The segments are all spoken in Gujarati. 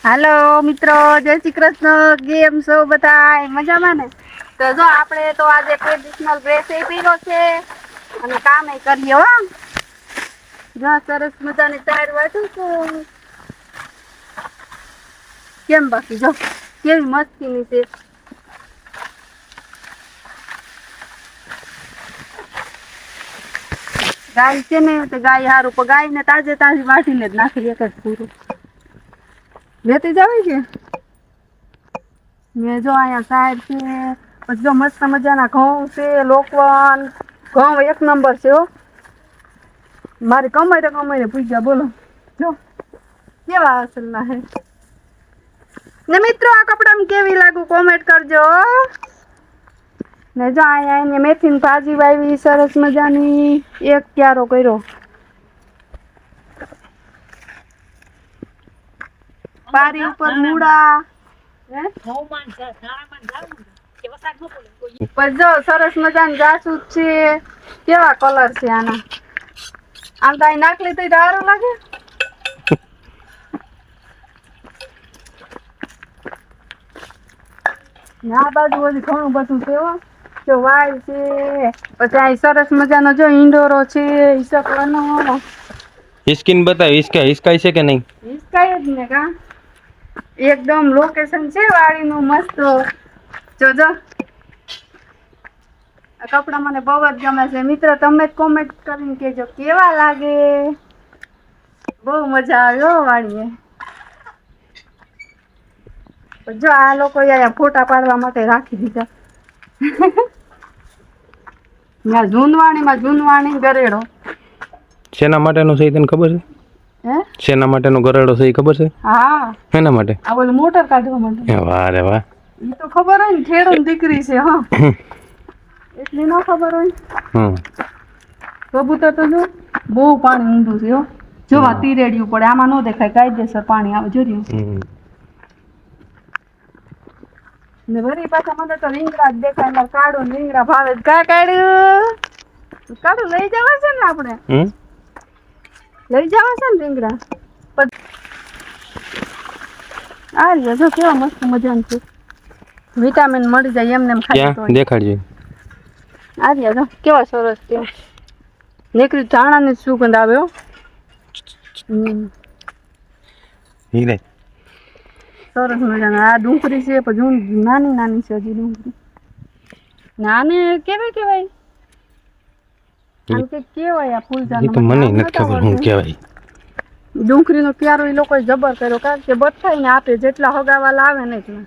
હાલો મિત્રો, જય શ્રી કૃષ્ણ. કેમ છો બધા? મજામાં ને? તો જો આપણે તો આજે ટ્રેડિશનલ ડ્રેસ પહેર્યો છે અને કામ કરીએ હો. જો સરસ મજાની તૈયાર વાટું છું. કેમ બાકી જો કેવી મસ્તીની છે. ગાય છે ને તો ગાય હારું, પણ ગાય ને તાજે તાજી વાટીને જ નાખી એક જ પૂરું લેતી જવાય કે. મેં જો અહીંયા સાહેબ છે, પછી જો મસ્ત મજાના ઘઉં છે, લોકવન ઘઉં એક નંબર છે હો. મારી કમાઈને પૂછ્યા બોલો જો કેવા અસલના હે ને મિત્રો. આ કપડામાં કેવી લાગુ કોમેન્ટ કરજો ને. જો અહીંયા મેથીની ભાજી વાવી સરસ મજાની, એક ક્યારો કર્યો. પારી ઉપર મૂળા જો સરસ મજાની જાસૂદ છે. કેવા કલર છે આના? આમ તો નાખલી તો સારું લાગે. આ બાજુ બધી ઘણું બધું છે હો. જો વાય છે, પછી આ સરસ મજાનો જો ઈંડોરો છે ઈસકવાનો. સ્કીન બતાવ, હિસકાય છે કે નહીં? હિસકાય જ ને કા. એકદમ લોકેશન છે વાડીનું મસ્ત. જોજો આ કપડા મને બહુ જ ગમે છે મિત્રો. તમે કોમેન્ટ કરીને કહેજો કેવા લાગે. બહુ મજા આવ્યો વાડીએ. જો આ લોકો અહીંયા ફોટા પાડવા માટે રાખી દીધા. ત્યાં જૂનવાણી ગરેડો શેના માટેનો છે તને ખબર છે? હે શેના માટેનો ગરેડો છે એ ખબર છે? હા. એના માટે આ બોલ મોટર કાઢવા માટે. વાહ રે વાહ. એ તો ખબર હોય ને, ખેડૂત દીકરી છે. હા એટલી ન ખબર હોય. કબૂતર તો જો બહુ પાણી ઊંડું છે હો. જોવા તીરેડિયું પડે, આમાં ન દેખાય. કાયદેસર પાણી આવે જોર્યું ને. વરી પાછા મને તો રીંગણા જ દેખાય. મારે કાઢું રીંગણા ભાવે જ. કાઢું લઈ જવા છે ને આપણે. લઈ જવા છે ને રીંગણા. આ રહ્યા જો કેવા મસ્ત મજાનું છે. વિટામિન મળી જાય એમને એમ ખાઈ દેખાડજો. આ રહ્યા જો કેવા સરસ છે. નીકળી ધાણાની સુગંધ આવે હો. સરસ મજાના. આ ડુંગળી છે, પણ નાની નાની છે હજી ડુંગળી. નાને કેવાય આમ કે કેવાય આ ફૂલજાનો. તો મને નથી ખબર શું કહેવાય. ડુંગળીનો ક્યારો એ લોકોએ જબર કર્યો, કારણ કે બધાઈને આપે. જેટલા હગાવાલા આવે ને એટલા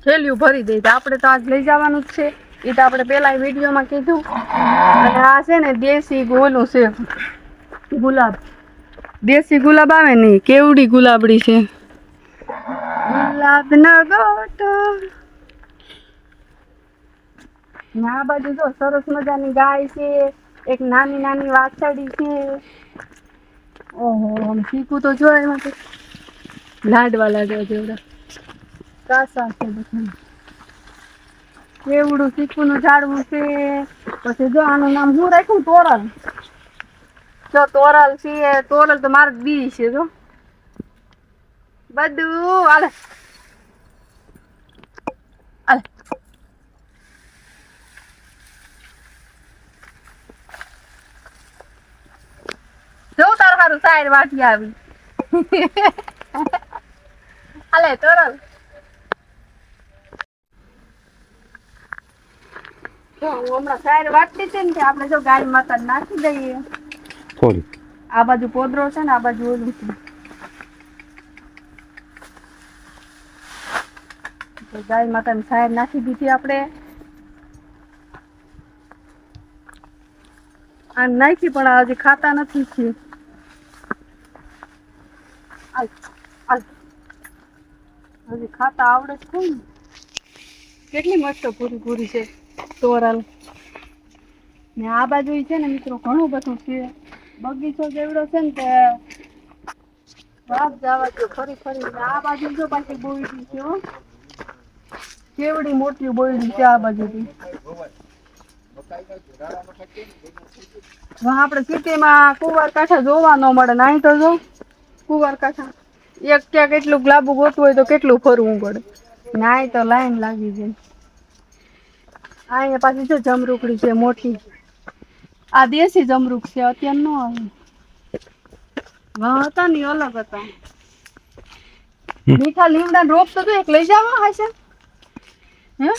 થેલીઓ ભરી દે. આપણે તો આજ લઈ જવાનું જ છે. એ તો આપણે પેલા વિડીયોમાં કીધું. અને આ છે ને દેશી ઓલું છે ગુલાબ. દેશી ગુલાબ આવે ને, કેવડી ગુલાબડી છે. ગુલાબ નો ગોટો. આ બાજુ જો સરસ મજાની ગાય છે. એક નાની નાની વાછડી છે. ઓહો, આમ શીખું તો જો એમાં તો લાડવા જેવડા કાસા છે બધા. કેવડું શીખુનું ઝાડવું છે. પછી જો આનું નામ શું રાખ્યું? તોરલ. જો તોરલ છે. તોરલ તો મારે બી છે જો બધું હાલે. જો તાર હારું સાઈડ વાટી આવી. હાલે તોરલ. જો હું હમણાં સાઈડ વાટતી છે ને, આપણે જો ગાય માતા નાખી દઈએ. આ બાજુ પોદરો છે ને, આ બાજુ ઓલું છે. ગાય માતાની સાઈડ નાખી દીધી આપણે. આ નાખી પણ હજી ખાતા નથી. હજી ખાતા આવડે છે ને. કેટલી મસ્ત પૂરી છે તોરલ. ને આ બાજુ છે ને મિત્રો ઘણું બધું છે. બગીચો જેવડો છે ને તે વાત જવા દો. ફરી આ બાજુ જો પાછી બોયડી છે હો. કેવડી મોટી બોયડી છે આ બાજુથી. આપણે સિટીમાં કુંવાર કાંઠા જોવા ન મળે ને, અહીં તો જો કુંવાર કાંઠા એક ક્યાં કેટલું લાંબુ ગોતવું હોય તો કેટલું ફરવું પડે. નાય તો લાઈન લાગી જાય. અહીંયા પાછી જો જમરૂકડી છે મોટી. આ દેશી જમરૂક છે, અત્યારે નો આવે. હતા ને અલગ હતા. મીઠા લીમડા રોપ તો એક લઈ જવા હશે. હે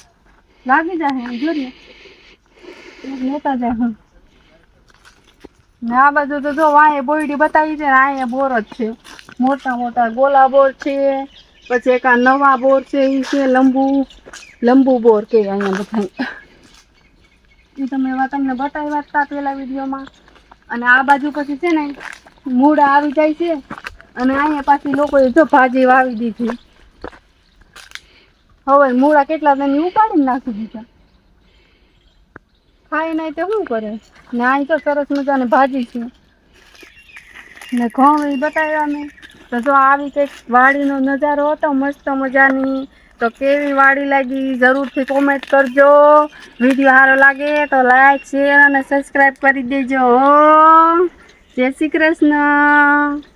લાગી જાય જોઈએ લેતા જાય. ને આ બાજુ તો જો વાંહે બોયડી બતાવી છે ને અહીંયા બોર જ છે. મોટા મોટા ગોલા બોર છે, પછી એક આ નવા બોર છે એ છે લંબુ બોર કે અહીંયા બધા. એ તમને બતાવ્યા હતા પેલા વિડીયોમાં. અને આ બાજુ પછી છે ને મૂળા આવી જાય છે અને અહીંયા પાછી લોકોએ જો ભાજી વાવી દીધી. હવે મૂળા કેટલા તમે ઉપાડીને નાખી દીધા. ખાઈ નહીં તો શું કરે. ને અહીં તો સરસ મજાની ભાજી છે ને ઘઉં એ બતાવ્યા મેં. તો જો આવી કંઈક વાડીનો નજારો હતો મસ્ત મજાની. તો કેવી વાડી લાગી જરૂરથી કોમેન્ટ કરજો. વિડીયો સારો લાગે તો લાઈક શેર અને સબસ્ક્રાઈબ કરી દેજો. જય શ્રી કૃષ્ણ.